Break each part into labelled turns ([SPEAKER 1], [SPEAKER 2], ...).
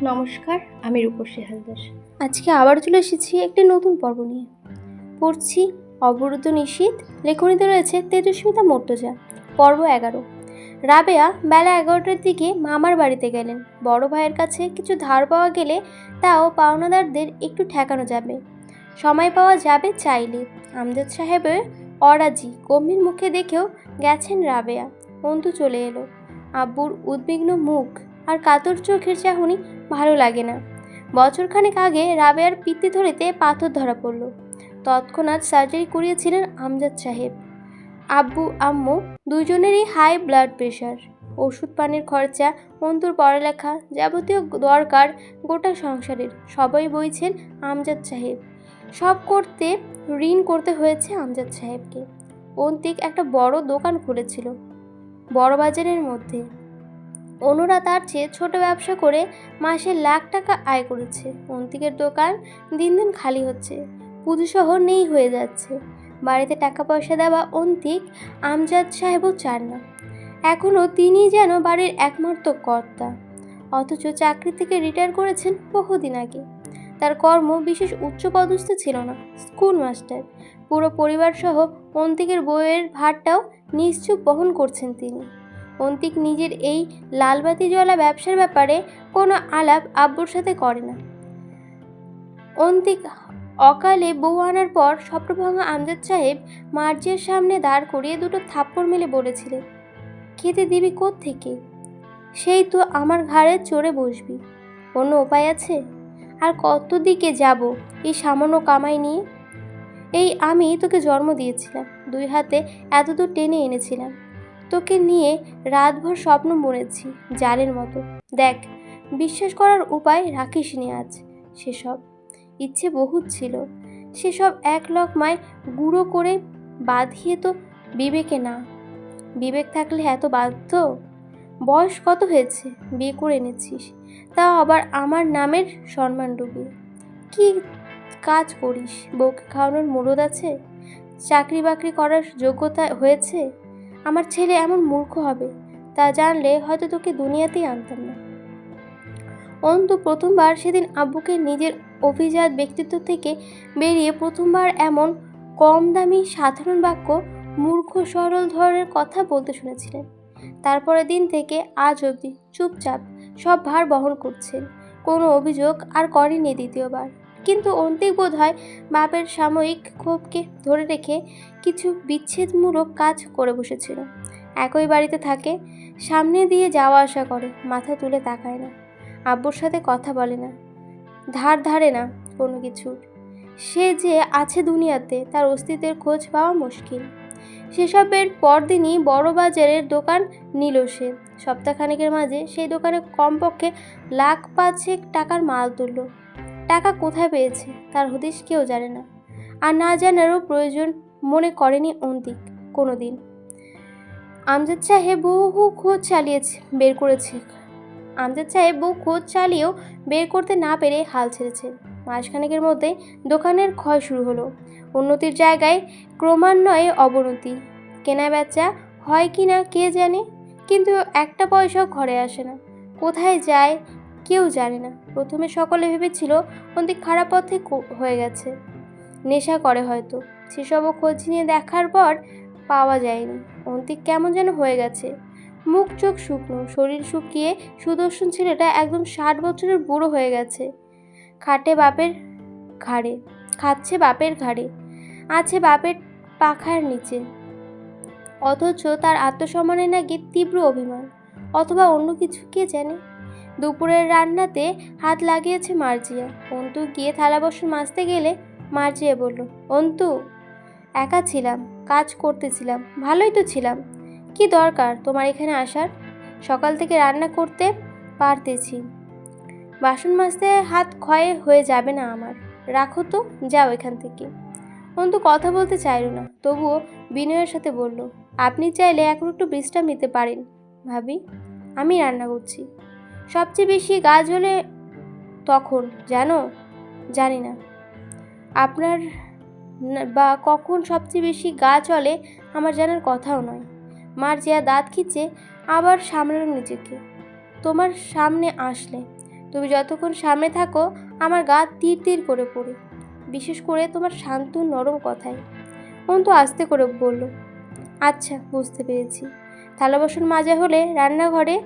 [SPEAKER 1] নমস্কার, আমি রূপসী হালদার। আজকে আবার চলে এসেছি একটি নতুন পর্ব নিয়ে। পড়ছি অবরুদ্ধ নিশীথ। লেখনীতে রয়েছে তেজস্মিতা মর্তজা। পর্ব 11। রাবেয়া বেলা 11টার দিকে মামার বাড়িতে গেলেন। বড় ভাইয়ের কাছে কিছু ধার পাওয়া গেলে তাও পাওনাদারদের একটু ঠেকানো যাবে, সময় পাওয়া যাবে চাইলে। আমজাদ সাহেবের অরাজি গম্ভীর মুখে দেখেও গেছেন রাবেয়া। অন্তু চলে এলো। আব্বুর উদ্বিগ্ন মুখ আর কাতর চোখের চাহনি ভালো লাগে না। বছরখানেক আগে রাবেয়ার পিত্তথলিতে পাথর ধরা পড়ল। তৎক্ষণাৎ সার্জারি করিয়েছিলেন আমজাদ সাহেব। আব্বু আম্মু দুজনেরই হাই ব্লাড প্রেশার। ওষুধ পানির খরচা, অন্তুর পড়ালেখা, যাবতীয় দরকার গোটা সংসারের সবই বইছেন আমজাদ সাহেব। সব করতে ঋণ করতে হয়েছে আমজাদ সাহেবকে। অন্তিক একটা বড় দোকান খুলেছিল বড় বাজারের মধ্যে। অনুরা তার চেয়ে ছোট ব্যবসা করে মাসে লাখ টাকা আয় করেছে। অন্তিকের দোকান দিন দিন খালি হচ্ছে, পুঁজিসহ নেই হয়ে যাচ্ছে। বাড়িতে টাকা পয়সা দেওয়া অন্তিক আমজাদ সাহেবও চান না। এখনও তিনিই যেন বাড়ির একমাত্র কর্তা, অথচ চাকরি থেকে রিটায়ার করেছেন বহুদিন আগে। তার কর্ম বিশেষ উচ্চপদস্থ ছিল না, স্কুল মাস্টার। পুরো পরিবারসহ অন্তিকের বইয়ের ভারটাও নিশ্চুপ বহন করছেন তিনি। অন্তিক নিজের এই লালবাতি জ্বলা ব্যবসার ব্যাপারে কোনো আলাপ আব্বুর সাথে করে না। অন্তিক অকালে বউ আনার পর স্বপ্নভঙ্গা আমজাদ সাহেব মার্জিয়ার সামনে দাঁড় করিয়ে দুটো থাপ্পড় মেলে বলেছিলেন, খেতে দিবি কোত্থেকে? সেই তো আমার ঘাড়ে চড়ে বসবি। অন্য উপায় আছে? আর কত দিকে যাব এই সামান্য কামাই নিয়ে? এই আমি তোকে জন্ম দিয়েছিলাম, দুই হাতে এতদূর টেনে এনেছিলাম। তোকে নিয়ে রাতভর স্বপ্ন বুনেছি জালের মতো। দেখ, বিশ্বাস করার উপায় রাখিসনি আজ। সেসব ইচ্ছে বহুত ছিল, সেসব এক লকমায় গুঁড়ো করে বাঁধিয়ে তো বিবেকে না। বিবেক থাকলে এত বাধ্য? বয়স কত হয়েছে, বিয়ে করে এনেছিস, তাও আবার আমার নামের সম্মান ডুবিয়ে। কি কাজ করিস? বউকে খাওয়ানোর মুরদ আছে? চাকরি বাকরি করার যোগ্যতা হয়েছে? আমার ছেলে এমন মূর্খ হবে তা জানলে হয়তো তোকে দুনিয়াতেই আনতাম না। অন্তু প্রথমবার সেদিন আব্বুকে নিজের অভিজাত ব্যক্তিত্ব থেকে বেরিয়ে প্রথমবার এমন কম দামি সাধারণ বাক্য, মূর্খ সরল ধরনের কথা বলতে শুনেছিলেন। তারপরের দিন থেকে আজ অবধি চুপচাপ সব ভার বহন করছেন, কোনো অভিযোগ আর করেনি দ্বিতীয়বার। কিন্তু অন্তিক বোধ হয় বাপের সাময়িক ক্ষোভকে ধরে রেখে কিছু বিচ্ছেদমূলক কাজ করে বসেছিল। একই বাড়িতে থাকে, সামনে দিয়ে যাওয়া আসা করে, মাথা তুলে তাকায় না, আব্বুর সাথে কথা বলে না, ধার ধারে না কোনো কিছুর। সে যে আছে দুনিয়াতে তার অস্তিত্বের খোঁজ পাওয়া মুশকিল। সেসবের পরদিনই বড় বাজারের দোকান নিল সে। সপ্তাহখানেকের মাঝে সেই দোকানে কমপক্ষে লাখ পাঁচেক টাকার মাল তুলল। টাকা কোথায় পেয়েছে তার হদিশ কেউ জানে না, আর না জানারও প্রয়োজন মনে করেনি অন্তিক কোনো দিন। আমজাদ সাহেব বহু খোঁজ চালিয়েও বের করতে না পেরে হাল ছেড়েছে। মাসখানেকের মধ্যে দোকানের ক্ষয় শুরু হলো। উন্নতির জায়গায় ক্রমান্বয়ে অবনতি। কেনা বেচা হয় কি না কে জানে, কিন্তু একটা পয়সাও ঘরে আসে না। কোথায় যায় কেউ জানে না। প্রথমে সকলে ভেবেছিল অন্তিক খারাপ পথে হয়ে গেছে, নেশা করে হয়তো। সেসবও খোঁজ নিয়ে দেখার পর পাওয়া যায়নি। অন্তিক কেমন যেন হয়ে গেছে, মুখ চোখ শুকনো, শরীর শুকিয়ে সুদর্শন ছেলেটা একদম 60 বছরের বুড়ো হয়ে গেছে। খাটে বাপের ঘাড়ে, খাচ্ছে বাপের ঘাড়ে, আছে বাপের পাখার নিচে, অথচ তার আত্মসম্মানে নাকি তীব্র অভিমান, অথবা অন্য কিছু কে জানে। দুপুরের রান্নাতে হাত লাগিয়েছে মার্জিয়া। অন্তু গিয়ে থালা বাসন মাজতে গেলে মার্জিয়া বলল, অন্তু, একা ছিলাম, কাজ করতেছিলাম, ভালোই তো ছিলাম। কি দরকার তোমার এখানে আসার? সকাল থেকে রান্না করতে পারতেছি, বাসন মাজতে হাত ক্ষয় হয়ে যাবে না আমার। রাখো তো, যাও এখান থেকে। অন্তু কথা বলতে চাইল না, তবুও বিনয়ের সাথে বলল, আপনি চাইলে এখন একটু বিশ্রাম নিতে পারেন ভাবি, আমি রান্না করছি। সবচেয়ে বেশি গা জ্বলে তখন জানো? জানি না আপনার বা কখন সবচেয়ে বেশি গা চলে আমার জানার কথাও নয়। মার্জিয়া দাঁত খিচে আবার সামলাল নিজেকে। তোমার সামনে আসলে তুমি যতক্ষণ সামনে থাকো আমার গা তীর তীর করে পড়ে, বিশেষ করে তোমার শান্ত নরম কথায়। অন্তু আস্তে করে বলল, আচ্ছা বুঝতে পেরেছি। থালা বাসন মাজা হলে রান্নাঘরে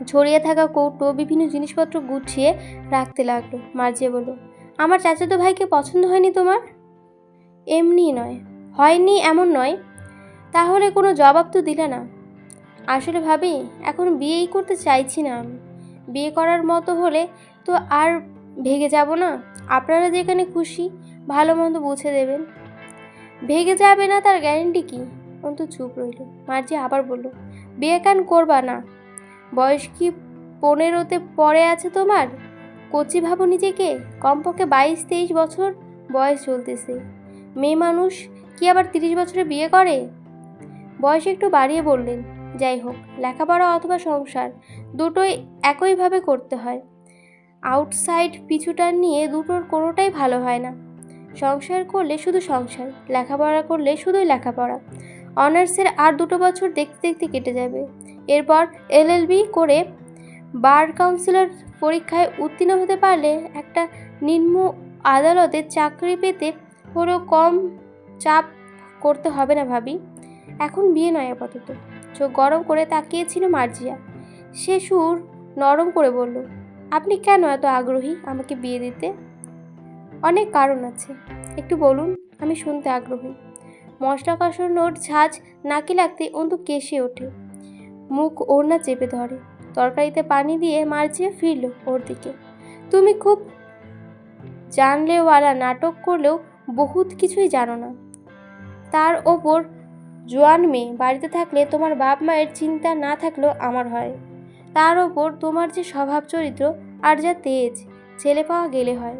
[SPEAKER 1] ছড়িয়ে থাকা কৌটো বিভিন্ন জিনিসপত্র গুছিয়ে রাখতে লাগলো। মার্জিয়া বলল, আমার চাচাতো ভাইকে পছন্দ হয়নি তোমার? এমনি নয়, হয়নি এমন নয়। তাহলে কোনো জবাব তো দিলে না। আসলে ভাবি, এখন বিয়েই করতে চাইছি না আমি। বিয়ে করার মতো হলে তো আর ভেগে যাব না। আপনারা যেখানে খুশি ভালো মন্দ বুঝে দেবেন। ভেগে যাবে না তার গ্যারেন্টি কি? অন্তু চুপ রইল। মার্জি আবার বলল, বিয়ে কেন করবা না? বয়স কি 15তে পড়ে আছে তোমার? কচি ভাবো নিজেকে? কমপক্ষে 22-23 বছর বয়স চলতেছে। মেয়ে মানুষ কি আবার 30 বছরে বিয়ে করে? বয়স একটু বাড়িয়ে বললেন। যাই হোক, লেখাপড়া অথবা সংসার দুটোই একইভাবে করতে হয়। আউটসাইড পিছুটান নিয়ে দুটোর কোনোটাই ভালো হয় না। সংসার করলে শুধু সংসার, লেখাপড়া করলে শুধুই লেখাপড়া। অনার্সের আর 2 বছর দেখতে দেখতে কেটে যাবে। এরপর এলএলবি করে বার কাউন্সিলর পরীক্ষায় উত্তীর্ণ হতে পারলে একটা নিম্ন আদালতে চাকরি পেতে হলেও কম চাপ করতে হবে না ভাবি। এখন বিয়ে নয় আপাতত। চোখ গরম করে তাকিয়েছিল মার্জিয়া। সে সুর নরম করে বলল, আপনি কেন এত আগ্রহী আমাকে বিয়ে দিতে? অনেক কারণ আছে, একটু বলুন, আমি শুনতে আগ্রহী। মশলা কষানোর ঝাঁজ নাকি লাগতে অন্তু কেশে ওঠে, মুখ ওড়না চেপে ধরে। তরকারিতে পানি দিয়ে মার্জিয়া ফিরল ওর দিকে। তুমি খুব জানলেওয়ালা নাটক করলেও বহুত কিছুই জানো না। তার ওপর জোয়ান মেয়ে বাড়িতে থাকলে তোমার বাপ মায়ের চিন্তা না থাকলেও আমার হয়। তার ওপর তোমার যে স্বভাব চরিত্র আর যা তেজ, ছেলে পাওয়া গেলে হয়।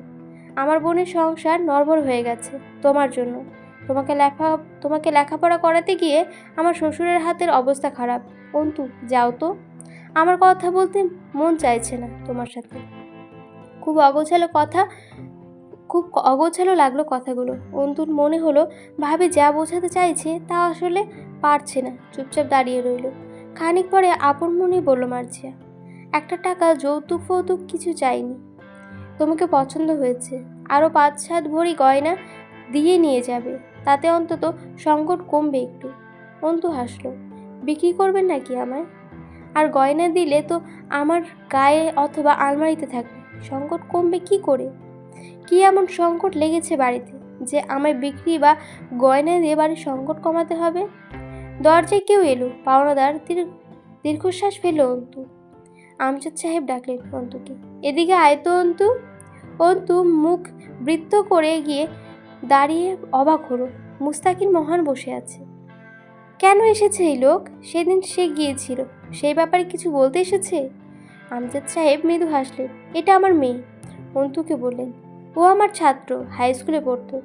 [SPEAKER 1] আমার বোনের সংসার নড়বড় হয়ে গেছে তোমার জন্য। তোমাকে লেখাপড়া করাতে গিয়ে আমার শ্বশুরের হাতের অবস্থা খারাপ। অন্তু, যাও তো, আমার কথা বলতে মন চাইছে না তোমার সাথে। খুব অগোছালো লাগলো কথাগুলো। অন্তুর মনে হলো ভাবে যা বোঝাতে চাইছে তা আসলে পারছে না। চুপচাপ দাঁড়িয়ে রইল। খানিক পরে আপন মনেই বলল মার্জিয়া, একটা টাকা যৌতুক ফৌতুক কিছু চাইনি। তোমাকে পছন্দ হয়েছে, আরও 5-7 ভরি গয়না দিয়ে নিয়ে যাবে, তাতে অন্তত সংকট কমবে একটু। অন্তু হাসলো। বিক্রি করবেন নাকি আমায়? আর গয়না দিলে তো আমার গায়ে অথবা আলমারিতে থাকবে, সংকট কমবে কি করে? কি এমন সংকট লেগেছে বাড়িতে যে আমায় বিক্রি বা গয়না দিয়ে বাড়ির সংকট কমাতে হবে? দরজায় কেউ এলো। পাওনাদার দীর্ঘশ্বাস ফেলল অন্তু। আমজাদ সাহেব ডাকলেন অন্তুকে। এদিকে আয় তো অন্তু। অন্তু মুখ বৃত্ত করে গিয়ে দাঁড়িয়ে অবাক হলো। মুস্তাকিন মহান বসে আছে। কেন এসেছে এই লোক? সেদিন সে গিয়েছিল, সেই ব্যাপারে কিছু বলতে এসেছে? আমজাদ সাহেব মৃদু হাসলেন। এটা আমার মেয়ে, অন্তুকে বললেন। ও আমার ছাত্র, হাই স্কুলে পড়তো।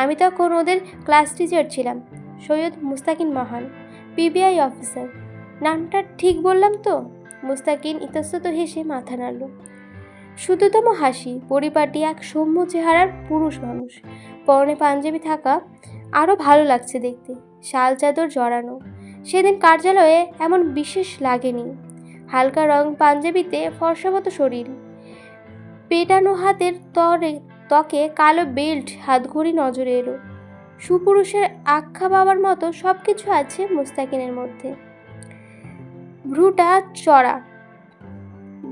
[SPEAKER 1] আমি তখন ওদের ক্লাস টিচার ছিলাম। সৈয়দ মুস্তাকিন মহান, পিবিআই অফিসার। নামটা ঠিক বললাম তো? মুস্তাকিন ইতস্তত হেসে মাথা নাড়ল। শুদ্ধতম হাসি, পরিপাটি এক সৌম্য চেহারার পুরুষ মানুষ। পরনে পাঞ্জাবি থাকা আরও ভালো লাগছে দেখতে, শাল চাদর জড়ানো। সেদিন কার্যালয়ে এমন বিশেষ লাগেনি। হালকা রং পাঞ্জাবিতে ফর্সামতো শরীর, পেটানো হাতের ত্বকে কালো বেল্ট, হাতঘড়ি নজরে এলো। সুপুরুষের আখ্যা পাওয়ার মতো সব কিছু আছে মুস্তাকিনের মধ্যে।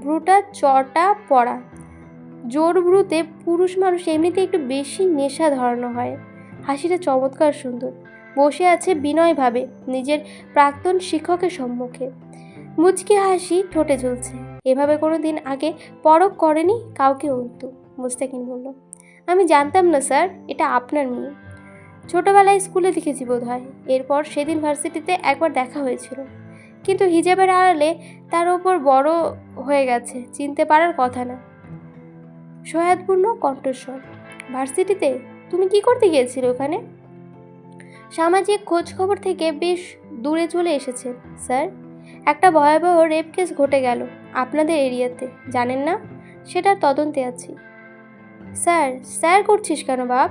[SPEAKER 1] ভ্রুটা চটা পড়া, জোর ভ্রুতে পুরুষ মানুষ এমনিতে একটু বেশি নেশা ধরানো হয়। হাসিটা চমৎকার সুন্দর। বসে আছে বিনয়ভাবে নিজের প্রাক্তন শিক্ষকের সম্মুখে। মুচকি হাসি ঠোঁটে ঝুলছে। এভাবে কোনো দিন আগে পরখ করেনি কাউকে অন্তু। মুস্তাকিন বলল, আমি জানতাম না স্যার এটা আপনার মেয়ে। ছোটবেলায় স্কুলে দেখেছি বোধ হয়। এরপর সেদিন ভার্সিটিতে একবার দেখা হয়েছিল, কিন্তু হিজাবের আড়ালে তার ওপর বড় হয়ে গেছে, চিনতে পারার কথা না। সহায়তাপূর্ণ কণ্ঠস্বর। ভার্সিটিতে? তুমি কি করতে গিয়েছিলে ওখানে? সামাজিক খোঁজ খবর থেকে বেশ দূরে চলে এসেছে স্যার। একটা ভয়াবহ রেপ কেস ঘটে গেল আপনাদের এরিয়াতে, জানেন না? সেটার তদন্তে আছি। স্যার স্যার করছিস কেন বাপ?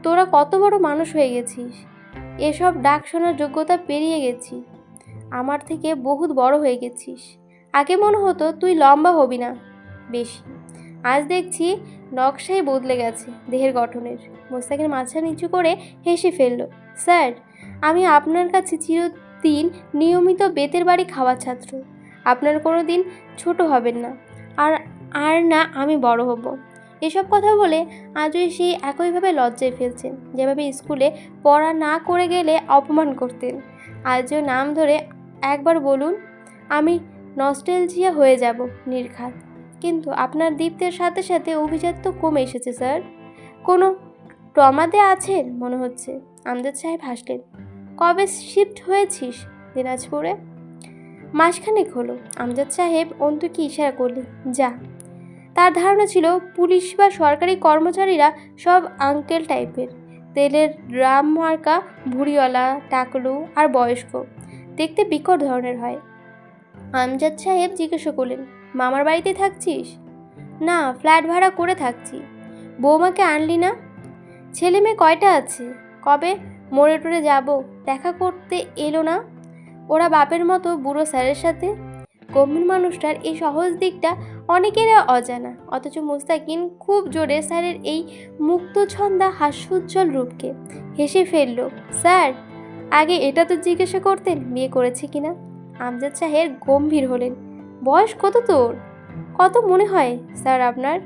[SPEAKER 1] তোরা কত বড় মানুষ হয়ে গেছিস, এসব ডাক শোনার যোগ্যতা পেরিয়ে গেছি। আমার থেকে বহুত বড় হয়ে গেছিস। আগে মনে হতো তুই লম্বা হবি না, বেশি। আজ দেখছি নকশাই বদলে গেছে দেহের গঠনের। মোস্তাকিন মাথা নিচু করে হেসে ফেলল। স্যার, আমি আপনার কাছে চিরদিন নিয়মিত বেতের বাড়ি খাওয়া ছাত্র। আপনার কোনো দিন ছোট হবেন না, আর আর না আমি বড় হব। এসব কথা বলে আজও সেই একইভাবে লজ্জায় ফেলছেন, যেভাবে স্কুলে পড়া না করে গেলে অপমান করতেন। আজও নাম ধরে একবার বলুন, আমি নস্টেলজিয়া হয়ে যাব নির্ঘাত। কিন্তু আপনার দীপ্তের সাথে সাথে অভিজাত তো কমে এসেছে স্যার। কোনো ট্রমাতে আছেন মনে হচ্ছে। আমজাদ সাহেব হাসলেন। কবে শিফট হয়েছিস দিনাজপুরে? মাসখানেক হলো। আমজাদ সাহেব অন্তুকে ইশারা করলেন, যা। তার ধারণা ছিল পুলিশ বা সরকারি কর্মচারীরা সব আঙ্কেল টাইপের, তেলের ড্রাম মার্কা, ভুড়িওয়ালা, টাকলু আর বয়স্ক, দেখতে বিকট ধরনের হয়। আমজাদ সাহেব জিজ্ঞাসা করলেন, মামার বাড়িতে থাকছিস? না, ফ্ল্যাট ভাড়া করে থাকছি। বৌমাকে আনলি না? ছেলে মেয়ে কয়টা আছে? কবে মোড়ে টোড়ে যাব? দেখা করতে এলো না? ওরা বাপের মতো বুড়ো স্যারের সাথে। গম্ভীর মানুষটার এই সহজ দিকটা অনেকের অজানা, অথচ মুস্তাকিন খুব জোরে স্যারের এই মুক্তছন্দা হাস্যোজ্জ্বল রূপকে হেসে ফেলল। স্যার, আগে এটা তো জিজ্ঞাসা করতেন বিয়ে করেছে কিনা। আমজাদ সাহেব গম্ভীর হলেন। বয়স কত তোর? কত মনে হয় স্যার আপনার?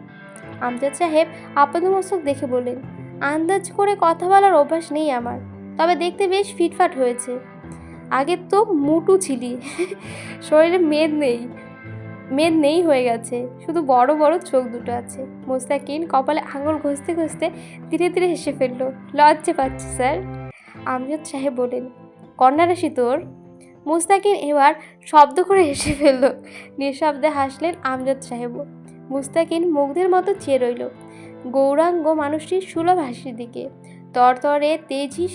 [SPEAKER 1] আমজাদ সাহেব আপাদমস্তক দেখে বললেন, আন্দাজ করে কথা বলার অভ্যাস নেই আমার, তবে দেখতে বেশ ফিটফাট হয়েছে। আগে তো মুটু ছিলি, শরীরে মেদ নেই হয়ে গেছে, শুধু বড় বড় চোখ দুটো আছে। মোস্তাকিন কপালে আঙুল ঘষতে ঘষতে ধীরে ধীরে হেসে ফেলল। লজ্জা পাচ্ছে স্যার। আমজাদ সাহেব বললেন, কন্যারাশি তোর? মুস্তাকিন এবার শব্দ করে হেসে ফেলল। নিঃশব্দে হাসলেন আমজাদ সাহেবও। মুস্তাকিন মুগ্ধের মতো চেয়ে রইল গৌরাঙ্গ মানুষটির সুলভ হাসির দিকে। তরতরে তেজি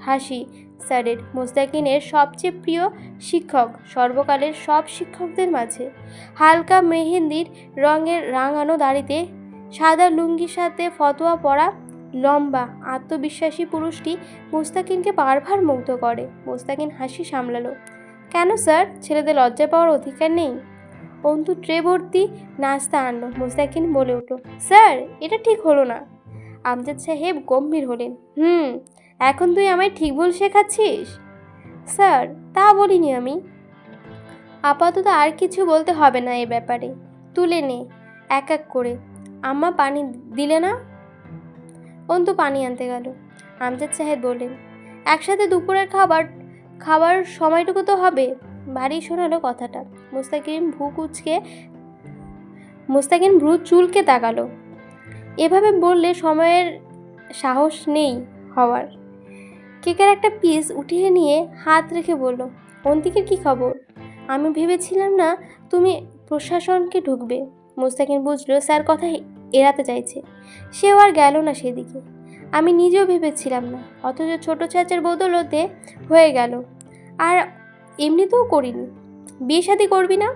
[SPEAKER 1] হাসি স্যারের। মুস্তাকিনের সবচেয়ে প্রিয় শিক্ষক সর্বকালের সব শিক্ষকদের মাঝে। হালকা মেহেন্দির রঙের রাঙানো দাড়িতে সাদা লুঙ্গির সাথে ফতোয়া পরা লম্বা আত্মবিশ্বাসী পুরুষটি মুস্তাকিনকে বারবার মুগ্ধ করে। মুস্তাকিন হাসি সামলালো। কেন স্যার, ছেলেদের লজ্জা পাওয়ার অধিকার নেই? অন্তু ট্রে ভর্তি নাস্তা আনলো। মুস্তাকিন বলে উঠল, স্যার, এটা ঠিক হলো না। আমজাদ সাহেব গম্ভীর হলেন। এখন তুই আমায় ঠিক ভুল শেখাচ্ছিস? স্যার, তা বলিনি আমি। আপাতত আর কিছু বলতে হবে না এ ব্যাপারে। তুলে নে এক এক করে। আম্মা পানি দিলে না? অন্তু পানি আনতে গেল। আমজাদ সাহেব বললেন, একসাথে দুপুরের খাবার সময়টুকু তো হবে। ভারী শোনালো কথাটা। মুস্তাকিন ভ্রু চুলকে তাকালো। এভাবে বললে সময়ের সাহস নেই হওয়ার। কেকের একটা পিস উঠিয়ে নিয়ে হাত রেখে বলল, অন্তিকের কি খবর? আমি ভেবেছিলাম না তুমি প্রশাসনকে ঢুকবে। মুস্তাকিন বুঝলো স্যার কথা এড়াতে চাইছে। সেও আর গেল না সেদিকে। আমি নিজেও ভেবেছিলাম না, অথচ ছোট চাচার বদলতে হয়ে গেল। আর এমনিতেও করিনি। বিয়ে শাদী করবি না?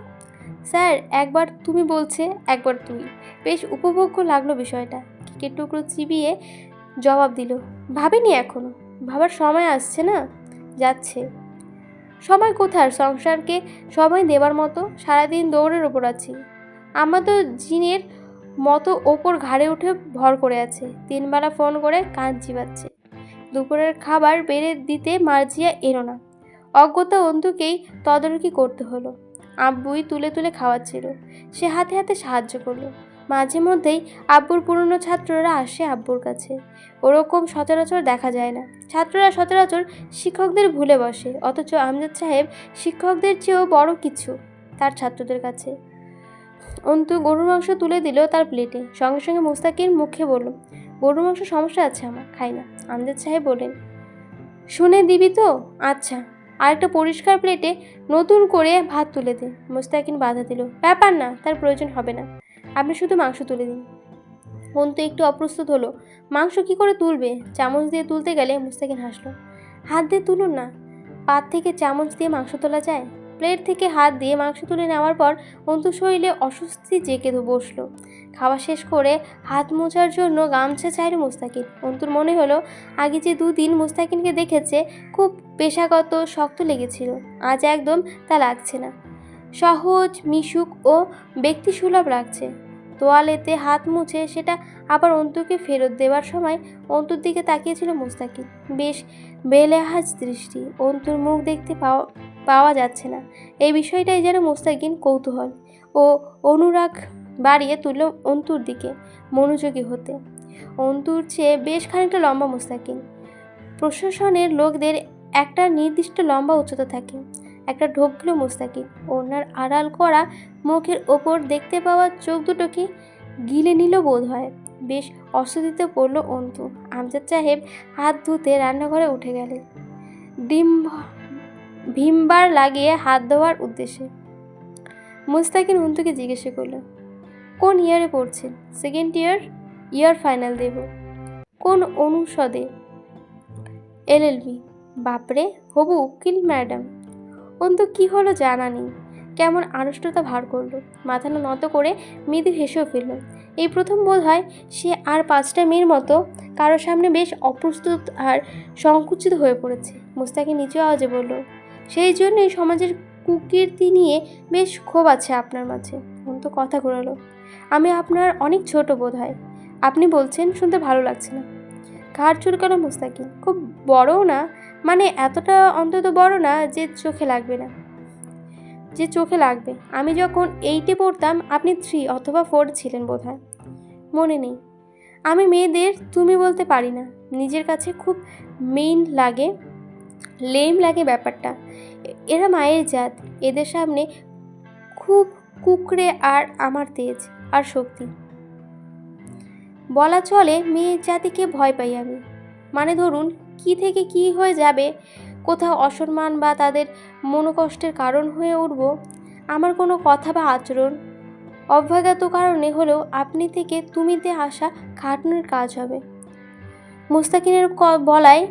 [SPEAKER 1] স্যার, একবার তুমি বলছে, একবার তুই। বেশ উপভোগ্য লাগলো বিষয়টা। কেকের টুকরো চিবিয়ে জবাব দিল, ভাবিনি এখনো। ভাবার সময় আসছে না? যাচ্ছে। সময় কোথার সংসারকে সময় দেবার মতো? সারাদিন দৌড়ের ওপর আছি। আমার তো জিনের মতো ওপর ঘাড়ে উঠে ভর করে আছে। 3 বেলা ফোন করে কান চিবাচ্ছে। দুপুরের খাবার বেড়ে দিতে মার্জিয়া এলো না। অজ্ঞতা অন্তুকেই তদারকি করতে হলো। আব্বুই তুলে তুলে খাওয়াচ্ছিল। সে হাতে হাতে সাহায্য করলো। মাঝে মধ্যেই আব্বুর পুরনো ছাত্ররা আসে আব্বুর কাছে। ওরকম সচরাচর দেখা যায় না। ছাত্ররা সচরাচর শিক্ষকদের ভুলে বসে, অথচ আমজাদ সাহেব শিক্ষকদের চেয়েও বড় কিছু তার ছাত্রদের কাছে। অন্তু গরুর মাংস তুলে দিল তার প্লেটে। সঙ্গে সঙ্গে মুস্তাকিন মুখে বলল, গরুর মাংস সমস্যা আছে, আমার খাই না। আমজাদ সাহেব বললেন, শুনে দিবি তো? আচ্ছা, আরেকটা পরিষ্কার প্লেটে নতুন করে ভাত তুলে দে। মুস্তাকিন বাধা দিল, ব্যাপার না, তার প্রয়োজন হবে না, আপনি শুধু মাংস তুলে দিন। অন্তু একটু অপ্রস্তুত হলো। মাংস কি করে তুলবে? চামচ দিয়ে তুলতে গেলে মুস্তাকিন হাসলো। হাত দিয়ে তুলুন না। পাত থেকে চামচ দিয়ে মাংস তোলা যায়? প্লেট থেকে হাত দিয়ে মাংস তুলে নেওয়ার পর অন্তু শরীরে অস্বস্তি জেঁকে বসলো। খাওয়া শেষ করে হাত মোছার জন্য গামছা চাইল মুস্তাকিন। অন্তুর মনে হলো আগে যে 2 দিন মুস্তাকিনকে দেখেছে খুব পেশাগত শক্ত লেগেছিল, আজ একদম তা লাগছে না। সহজ, মিশুক ও ব্যক্তিসুলভ লাগছে। তোয়ালেতে হাত মুছে সেটা আবার অন্তুকে ফেরত দেওয়ার সময় অন্তুর দিকে তাকিয়েছিল মুস্তাকিন। বেশ বেলেহাজ দৃষ্টি। অন্তুর মুখ দেখতে পাওয়া যাচ্ছে না, এই বিষয়টাই যেন মুস্তাকিন কৌতূহল ও অনুরাগ বাড়িয়ে তুলল অন্তুর দিকে মনোযোগী হতে। অন্তুর চেয়ে বেশ খানিকটা লম্বা মুস্তাকিন। প্রশাসনের লোকদের একটা নির্দিষ্ট লম্বা উচ্চতা থাকে। একটা ঢোক গেল মুস্তাকিন। ওনার আড়াল করা মুখের ওপর দেখতে পাওয়া চোখ দুটোকে গিলে নিল বোধ হয়। বেশ অস্বস্তিতে পড়ল অন্তু। আমজাদ সাহেব হাত ধুতে রান্নাঘরে উঠে গেলেন ভীমবার লাগিয়ে হাত ধোয়ার উদ্দেশ্যে। মুস্তাকিন অন্তুকে জিজ্ঞেস করল, কোন ইয়ারে পড়ছেন? সেকেন্ড ইয়ার ফাইনাল দেব। কোন অনুষদে? এলএলবি। বাপরে, হবু উকিল ম্যাডাম। অন্তু কি হলো জানা নেই, কেমন আড়ষ্টতা ভার করলো। মাথা নত করে মৃদু হেসেও ফেলল। এই প্রথম বোধ হয় সে আর 5টা মেয়ের মতো কারোর সামনে বেশ অপ্রস্তুত আর সংকুচিত হয়ে পড়েছে। মুস্তাকিন নিচু আওয়াজে বলল, সেই জন্যই সমাজের কুকীর্তি নিয়ে বেশ ক্ষোভ আছে আপনার মাঝে। অন্তু কথা ঘোরালো, আমি আপনার অনেক ছোট বোধ হয়। আপনি বলছেন শুনতে ভালো লাগছে না। ঘাড় চুলকালো মুস্তাকিন। খুব বড়ও না, মানে এতটা অন্তত বড় না যে চোখে লাগবে। আমি যখন 8-এ পড়তাম আপনি 3 অথবা 4 ছিলেন বোধ হয়। মনে নেই। আমি মেয়েদের তুমি বলতে পারি না, নিজের কাছে খুব লেম লাগে ব্যাপারটা। এরা মায়ের জাত, এদের সামনে খুব কুকড়ে। আর আমার তেজ আর শক্তি, বলা চলে মেয়ের জাতিকে ভয় পাই আমি। মানে ধরুন কি থেকে কি হয়ে যাবে, কোথাও অসম্মান বা তাদের মনোকষ্টের কারণ হয়ে উঠব, আমার কোনো কথা বা আচরণ অভ্যাগত কারণে হলেও আপনি থেকে তুমিতে আসা খাটনের কাজ হবে। মুস্তাকিনের বলায়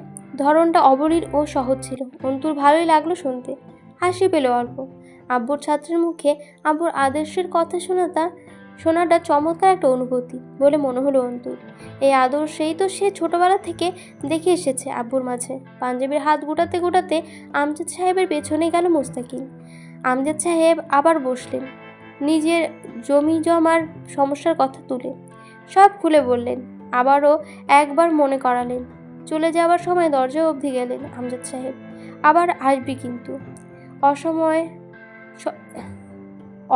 [SPEAKER 1] ধরনটা অবলীল ও সহজ ছিল। অন্তুর ভালোই লাগলো শুনতে, হাসি পেল অল্প। আব্বুর ছাত্রের মুখে আব্বুর আদর্শের কথা শোনাটা চমৎকার একটা অনুভূতি বলে মনে হলো অন্তুর। এই আদর্শেই তো সে ছোটবেলা থেকে দেখে এসেছে আব্বুর মাঝে। পাঞ্জাবির হাত গুটাতে গুটাতে আমজাদ সাহেবের পেছনে গেল মুস্তাকিন। আমজাদ সাহেব আবার বসলেন, নিজের জমি জমার সমস্যার কথা তুলে সব খুলে বললেন। আবারও একবার মনে করালেন। চলে যাওয়ার সময় দরজা অবধি গেলেন আমজাদ সাহেব। আবার আসবি কিন্তু।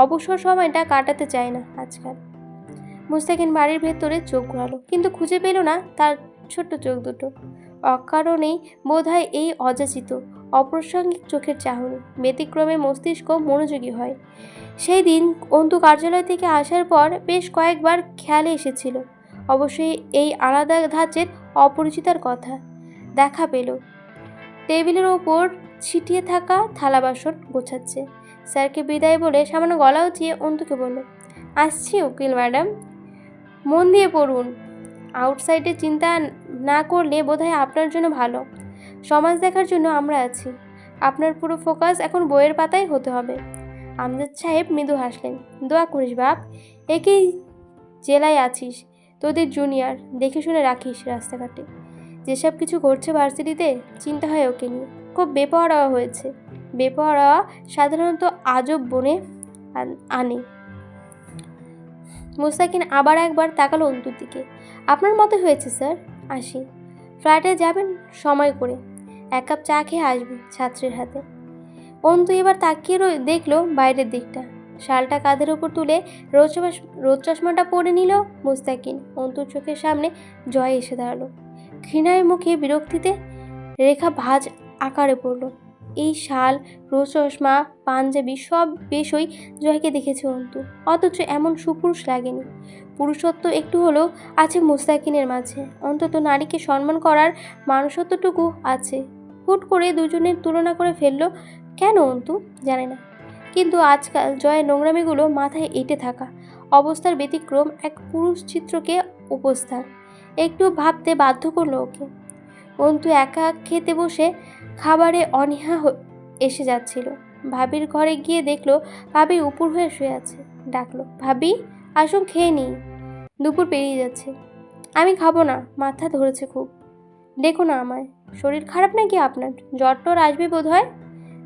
[SPEAKER 1] অবসর সময়টা কাটাতে চায় না আজকাল। মুস্তাকিন বাড়ির ভেতরে চোখ ঘোরালো, কিন্তু খুঁজে পেল না তার ছোট্ট চোখ দুটো। অকারণেই বোধহয় এই অযাচিত অপ্রাসঙ্গিক চোখের চাহনি। ব্যতিক্রমে মস্তিষ্ক মনোযোগী হয়। সেই দিন অন্তু কার্যালয় থেকে আসার পর বেশ কয়েকবার খেয়ালে এসেছিল অবশ্যই এই আলাদা ধাঁচের অপরিচিতার কথা। দেখা পেল টেবিলের ওপর ছিটিয়ে থাকা থালা বাসন গোছাচ্ছে। স্যারকে বিদায় বলে সামান্য গলা উঠিয়ে অন্তুকে বলল, আসছি উকিল ম্যাডাম, মন দিয়ে পড়ুন। আউটসাইডে চিন্তা না করলে বোধহয় আপনার জন্য ভালো। সমাজ দেখার জন্য আমরা আছি। আপনার পুরো ফোকাস এখন বইয়ের পাতায় হতে হবে। আমজাদ সাহেব মৃদু হাসলেন। দোয়া করিস বাপ, একেই জেলায় আছিস, তোদের জুনিয়র, দেখে শুনে রাখিস রাস্তাঘাটে। যেসব কিছু ঘটছে ভার্সিটিতে, চিন্তা হয় ওকে নিয়ে। খুব বেপরোয়া হয়েছে। বেপরোয়া সাধারণত আজব বনে আনে। মুস্তাকিন আবার একবার তাকালো অন্তুর দিকে। আপনার মতো হয়েছে স্যার, আসি। ফ্ল্যাটে যাবেন সময় করে, 1 কাপ চা খেয়ে আসবে ছাত্রের হাতে। অন্তু এবার তাকিয়ে দেখলো বাইরের দিকটা। শালটা কাঁধের উপর তুলে রোদ চশমাটা পরে নিল মুস্তাকিন। অন্তুর চোখের সামনে জয় এসে দাঁড়ালো। ঘৃণায় মুখে বিরক্তিতে রেখা ভাঁজ আকারে পড়ল। এই শাল, রোদ চশমা, পাঞ্জাবি সব বেশই জয়কে দেখেছে অন্তু, অথচ এমন সুপুরুষ লাগেনি। পুরুষত্ব একটু হলেও আছে মুস্তাকিনের মাঝে, অন্তত নারীকে সম্মান করার মানুষত্বটুকু আছে। হুট করে দুজনের তুলনা করে ফেললো কেন অন্তু জানে না, কিন্তু আজকাল জয়ের নোংরামিগুলো মাথায় এঁটে থাকা অবস্থার ব্যতিক্রম এক পুরুষ চিত্রকে উপস্থান একটু ভাবতে বাধ্য করলো ওকে। অন্তু একা খেতে বসে খাবারে অনীহা এসে যাচ্ছিল। ভাবির ঘরে গিয়ে দেখলো ভাবি উপর হয়ে শুয়ে আছে। ডাকলো, ভাবি আসুন খেয়ে নিই, দুপুর পেরিয়ে যাচ্ছে। আমি খাবো না, মাথা ধরেছে খুব। দেখো না আমায়, শরীর খারাপ নাকি আপনার? জ্বর টর আসবে বোধ হয়।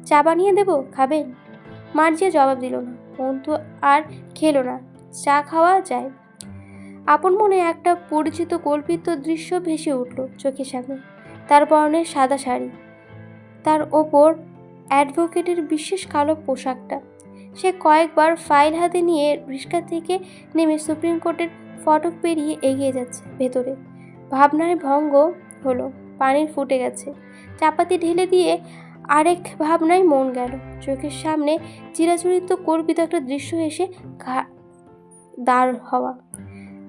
[SPEAKER 1] চা বানিয়ে দেবো, খাবেন? মার্জিয়া জবাব দিল না। অন্তু আর খেলো না। চা খাওয়া যায়। আপন মনে একটা পরিচিত কল্পিত দৃশ্য ভেসে উঠল চোখের সামনে। তার পরনে সাদা শাড়ি, তার ওপর অ্যাডভোকেটের বিশেষ কালো পোশাকটা। সে কয়েকবার ফাইল হাতে নিয়ে রিক্সা থেকে নেমে সুপ্রিম কোর্টের ফটক পেরিয়ে এগিয়ে যাচ্ছে ভেতরে। ভাবনায় ভঙ্গ হলো, পানির ফুটে গেছে। চাপাতি ঢেলে দিয়ে আরেক ভাবনায় মন গেল। চোখের সামনে চিরাচরিত কল্পিত একটা দৃশ্য এসে দাঁড় হওয়া,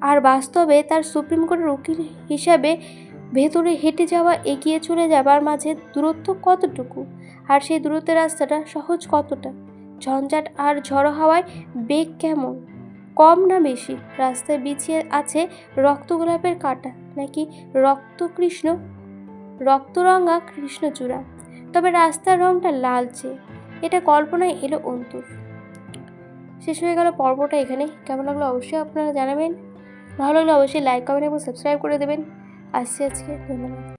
[SPEAKER 1] আর বাস্তবে তার সুপ্রিম কোর্টের উকিল হিসাবে ভেতরে হেঁটে যাওয়া, এগিয়ে চলে যাবার মাঝে দূরত্ব কতটুকু, আর সেই দূরত্বের রাস্তাটা সহজ কতটা, ঝঞ্ঝাট আর ঝড়ো হাওয়ায় বেগ কেমন, কম না বেশি, রাস্তায় বিছিয়ে আছে রক্ত গোলাপের কাঁটা নাকি রক্তরঙা কৃষ্ণচূড়া। তবে রাস্তার রংটা লালচে, এটা কল্পনায় এলো অন্তুর। শেষ হয়ে গেল পর্বটা এখানে। কেমন লাগলো অবশ্যই আপনারা জানাবেন। ভালো লাগলে অবশ্যই লাইক, কমেন্ট এবং সাবস্ক্রাইব করে দেবেন। আসছি আজকে, ধন্যবাদ।